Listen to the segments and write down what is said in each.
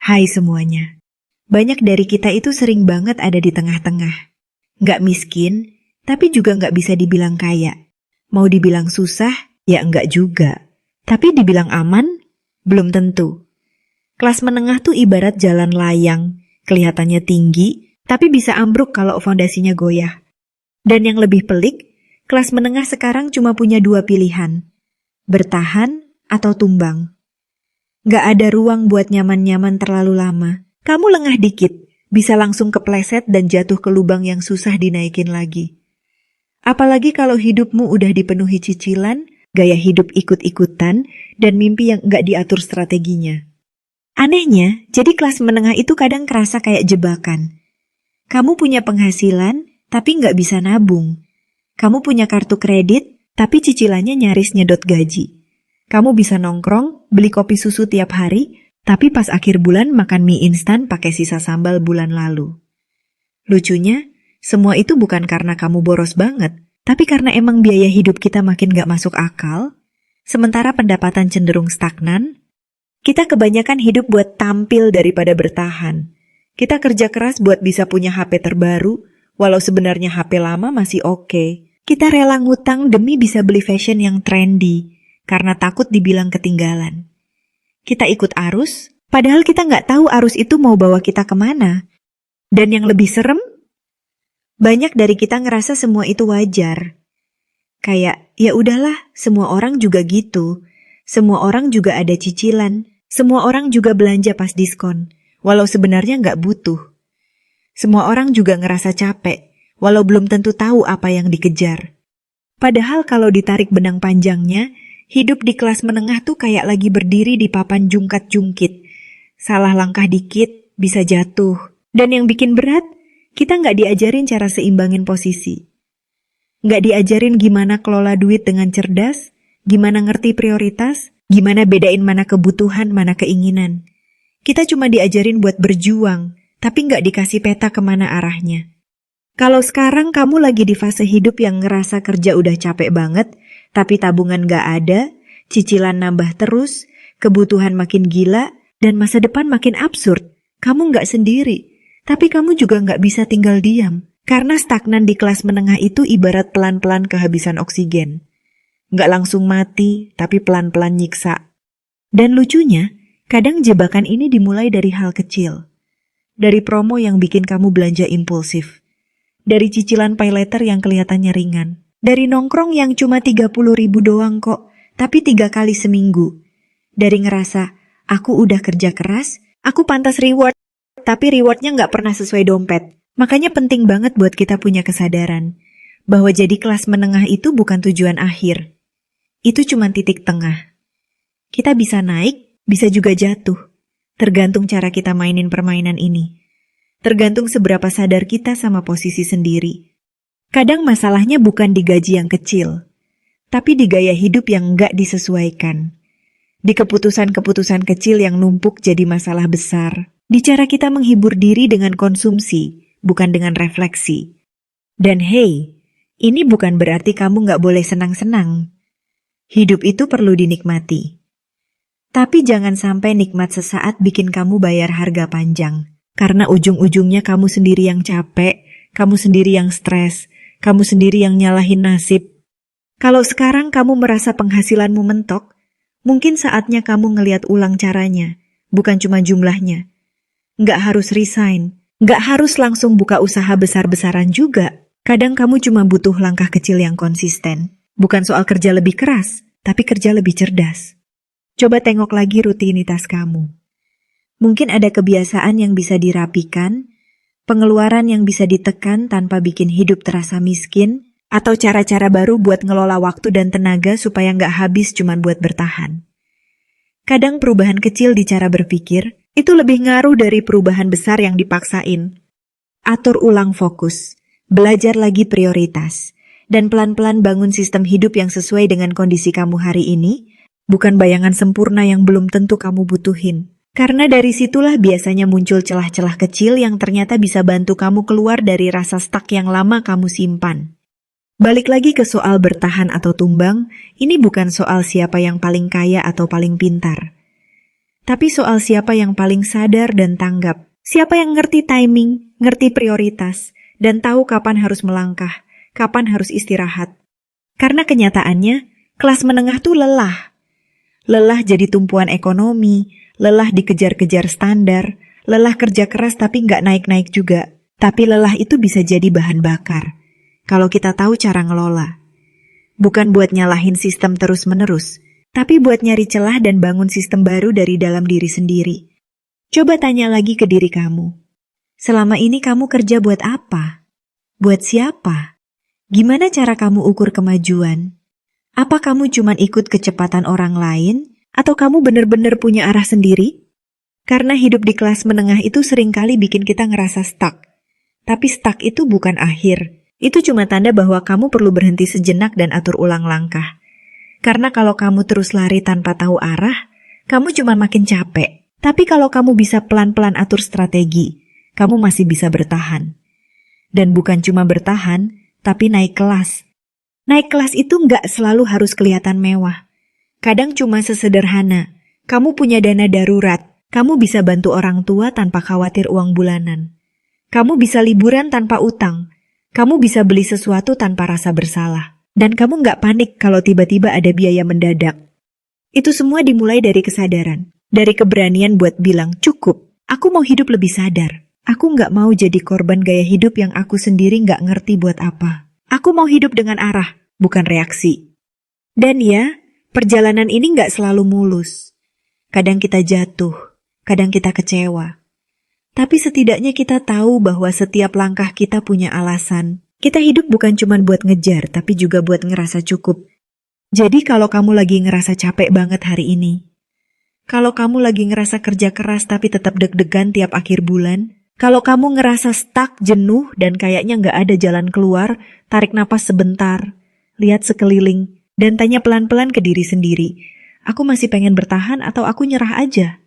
Hai semuanya. Banyak dari kita itu sering banget ada di tengah-tengah. Nggak miskin, tapi juga nggak bisa dibilang kaya. Mau dibilang susah, ya enggak juga. Tapi dibilang aman, belum tentu. Kelas menengah tuh ibarat jalan layang, kelihatannya tinggi, tapi bisa ambruk kalau fondasinya goyah. Dan yang lebih pelik, kelas menengah sekarang cuma punya dua pilihan, bertahan atau tumbang. Nggak ada ruang buat nyaman-nyaman terlalu lama. Kamu lengah dikit, bisa langsung kepleset dan jatuh ke lubang yang susah dinaikin lagi. Apalagi kalau hidupmu udah dipenuhi cicilan, gaya hidup ikut-ikutan, dan mimpi yang nggak diatur strateginya. Anehnya, jadi kelas menengah itu kadang kerasa kayak jebakan. Kamu punya penghasilan, tapi nggak bisa nabung. Kamu punya kartu kredit, tapi cicilannya nyaris nyedot gaji. Kamu bisa nongkrong, beli kopi susu tiap hari, tapi pas akhir bulan makan mie instan pakai sisa sambal bulan lalu. Lucunya, semua itu bukan karena kamu boros banget, tapi karena emang biaya hidup kita makin gak masuk akal, sementara pendapatan cenderung stagnan. Kita kebanyakan hidup buat tampil daripada bertahan. Kita kerja keras buat bisa punya HP terbaru, walau sebenarnya HP lama masih oke. Kita rela ngutang demi bisa beli fashion yang trendy, karena takut dibilang ketinggalan. Kita ikut arus, padahal kita nggak tahu arus itu mau bawa kita kemana. Dan yang lebih serem, banyak dari kita ngerasa semua itu wajar. Kayak, ya udahlah, semua orang juga gitu. Semua orang juga ada cicilan. Semua orang juga belanja pas diskon, walau sebenarnya nggak butuh. Semua orang juga ngerasa capek, walau belum tentu tahu apa yang dikejar. Padahal kalau ditarik benang panjangnya, hidup di kelas menengah tuh kayak lagi berdiri di papan jungkat-jungkit. Salah langkah dikit, bisa jatuh. Dan yang bikin berat, kita nggak diajarin cara seimbangin posisi. Nggak diajarin gimana kelola duit dengan cerdas, gimana ngerti prioritas, gimana bedain mana kebutuhan, mana keinginan. Kita cuma diajarin buat berjuang, tapi nggak dikasih peta kemana arahnya. Kalau sekarang kamu lagi di fase hidup yang ngerasa kerja udah capek banget, tapi tabungan gak ada, cicilan nambah terus, kebutuhan makin gila, dan masa depan makin absurd. Kamu gak sendiri, tapi kamu juga gak bisa tinggal diam. Karena stagnan di kelas menengah itu ibarat pelan-pelan kehabisan oksigen. Gak langsung mati, tapi pelan-pelan nyiksa. Dan lucunya, kadang jebakan ini dimulai dari hal kecil. Dari promo yang bikin kamu belanja impulsif. Dari cicilan paylater yang kelihatannya ringan. Dari nongkrong yang cuma 30.000 doang kok, tapi 3 kali seminggu. Dari ngerasa, aku udah kerja keras, aku pantas reward, tapi rewardnya nggak pernah sesuai dompet. Makanya penting banget buat kita punya kesadaran, bahwa jadi kelas menengah itu bukan tujuan akhir. Itu cuma titik tengah. Kita bisa naik, bisa juga jatuh. Tergantung cara kita mainin permainan ini. Tergantung seberapa sadar kita sama posisi sendiri. Kadang masalahnya bukan di gaji yang kecil, tapi di gaya hidup yang nggak disesuaikan. Di keputusan-keputusan kecil yang numpuk jadi masalah besar. Di cara kita menghibur diri dengan konsumsi, bukan dengan refleksi. Dan hey, ini bukan berarti kamu nggak boleh senang-senang. Hidup itu perlu dinikmati. Tapi jangan sampai nikmat sesaat bikin kamu bayar harga panjang. Karena ujung-ujungnya kamu sendiri yang capek, kamu sendiri yang stres, kamu sendiri yang nyalahin nasib. Kalau sekarang kamu merasa penghasilanmu mentok, mungkin saatnya kamu ngeliat ulang caranya, bukan cuma jumlahnya. Nggak harus resign, nggak harus langsung buka usaha besar-besaran juga. Kadang kamu cuma butuh langkah kecil yang konsisten. Bukan soal kerja lebih keras, tapi kerja lebih cerdas. Coba tengok lagi rutinitas kamu. Mungkin ada kebiasaan yang bisa dirapikan, pengeluaran yang bisa ditekan tanpa bikin hidup terasa miskin, atau cara-cara baru buat ngelola waktu dan tenaga supaya nggak habis cuman buat bertahan. Kadang perubahan kecil di cara berpikir, itu lebih ngaruh dari perubahan besar yang dipaksain. Atur ulang fokus, belajar lagi prioritas, dan pelan-pelan bangun sistem hidup yang sesuai dengan kondisi kamu hari ini, bukan bayangan sempurna yang belum tentu kamu butuhin. Karena dari situlah biasanya muncul celah-celah kecil yang ternyata bisa bantu kamu keluar dari rasa stuck yang lama kamu simpan. Balik lagi ke soal bertahan atau tumbang, ini bukan soal siapa yang paling kaya atau paling pintar. tapi soal siapa yang paling sadar dan tanggap. Siapa yang ngerti timing, ngerti prioritas, dan tahu kapan harus melangkah, kapan harus istirahat. Karena kenyataannya, kelas menengah tuh lelah. Lelah jadi tumpuan ekonomi, lelah dikejar-kejar standar, lelah kerja keras tapi nggak naik-naik juga. Tapi lelah itu bisa jadi bahan bakar, kalau kita tahu cara ngelola. Bukan buat nyalahin sistem terus-menerus, tapi buat nyari celah dan bangun sistem baru dari dalam diri sendiri. Coba tanya lagi ke diri kamu. Selama ini kamu kerja buat apa? Buat siapa? Gimana cara kamu ukur kemajuan? Apa kamu cuma ikut kecepatan orang lain? Atau kamu benar-benar punya arah sendiri? Karena hidup di kelas menengah itu seringkali bikin kita ngerasa stuck. Tapi stuck itu bukan akhir. Itu cuma tanda bahwa kamu perlu berhenti sejenak dan atur ulang langkah. Karena kalau kamu terus lari tanpa tahu arah, kamu cuma makin capek. Tapi kalau kamu bisa pelan-pelan atur strategi, kamu masih bisa bertahan. Dan bukan cuma bertahan, tapi naik kelas. Naik kelas itu nggak selalu harus kelihatan mewah. Kadang cuma sesederhana, kamu punya dana darurat, kamu bisa bantu orang tua tanpa khawatir uang bulanan. Kamu bisa liburan tanpa utang, kamu bisa beli sesuatu tanpa rasa bersalah. Dan kamu nggak panik kalau tiba-tiba ada biaya mendadak. Itu semua dimulai dari kesadaran. Dari keberanian buat bilang, cukup, aku mau hidup lebih sadar. Aku nggak mau jadi korban gaya hidup yang aku sendiri nggak ngerti buat apa. Aku mau hidup dengan arah, bukan reaksi. Dan ya, perjalanan ini nggak selalu mulus. Kadang kita jatuh, kadang kita kecewa. Tapi setidaknya kita tahu bahwa setiap langkah kita punya alasan. Kita hidup bukan cuma buat ngejar, tapi juga buat ngerasa cukup. Jadi kalau kamu lagi ngerasa capek banget hari ini, kalau kamu lagi ngerasa kerja keras tapi tetap deg-degan tiap akhir bulan, kalau kamu ngerasa stuck, jenuh, dan kayaknya nggak ada jalan keluar, tarik napas sebentar, lihat sekeliling, dan tanya pelan-pelan ke diri sendiri, aku masih pengen bertahan atau aku nyerah aja?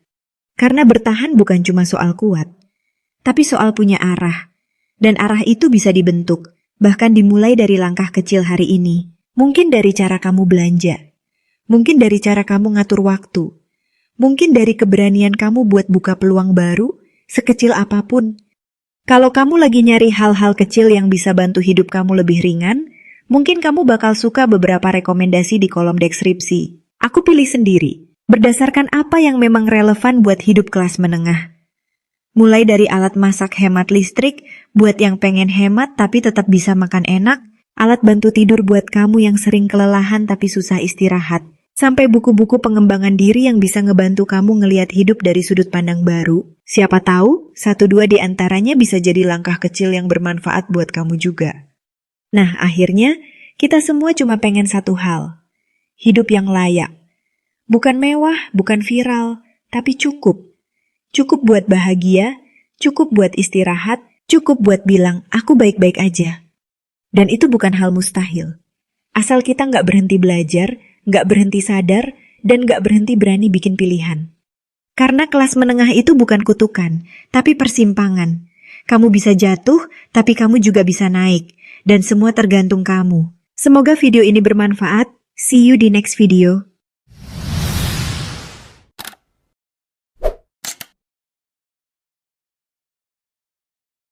Karena bertahan bukan cuma soal kuat, tapi soal punya arah. Dan arah itu bisa dibentuk, bahkan dimulai dari langkah kecil hari ini. Mungkin dari cara kamu belanja, mungkin dari cara kamu ngatur waktu, mungkin dari keberanian kamu buat buka peluang baru, sekecil apapun. Kalau kamu lagi nyari hal-hal kecil yang bisa bantu hidup kamu lebih ringan, mungkin kamu bakal suka beberapa rekomendasi di kolom deskripsi. Aku pilih sendiri, berdasarkan apa yang memang relevan buat hidup kelas menengah. Mulai dari alat masak hemat listrik, buat yang pengen hemat tapi tetap bisa makan enak, alat bantu tidur buat kamu yang sering kelelahan tapi susah istirahat, sampai buku-buku pengembangan diri yang bisa ngebantu kamu ngelihat hidup dari sudut pandang baru. Siapa tahu, 1-2 di antaranya bisa jadi langkah kecil yang bermanfaat buat kamu juga. Nah, akhirnya, kita semua cuma pengen satu hal. Hidup yang layak. Bukan mewah, bukan viral, tapi cukup. Cukup buat bahagia, cukup buat istirahat, cukup buat bilang, aku baik-baik aja. Dan itu bukan hal mustahil. Asal kita nggak berhenti belajar, nggak berhenti sadar, dan nggak berhenti berani bikin pilihan. Karena kelas menengah itu bukan kutukan, tapi persimpangan. Kamu bisa jatuh, tapi kamu juga bisa naik. Dan semua tergantung kamu. Semoga video ini bermanfaat. See you di next video.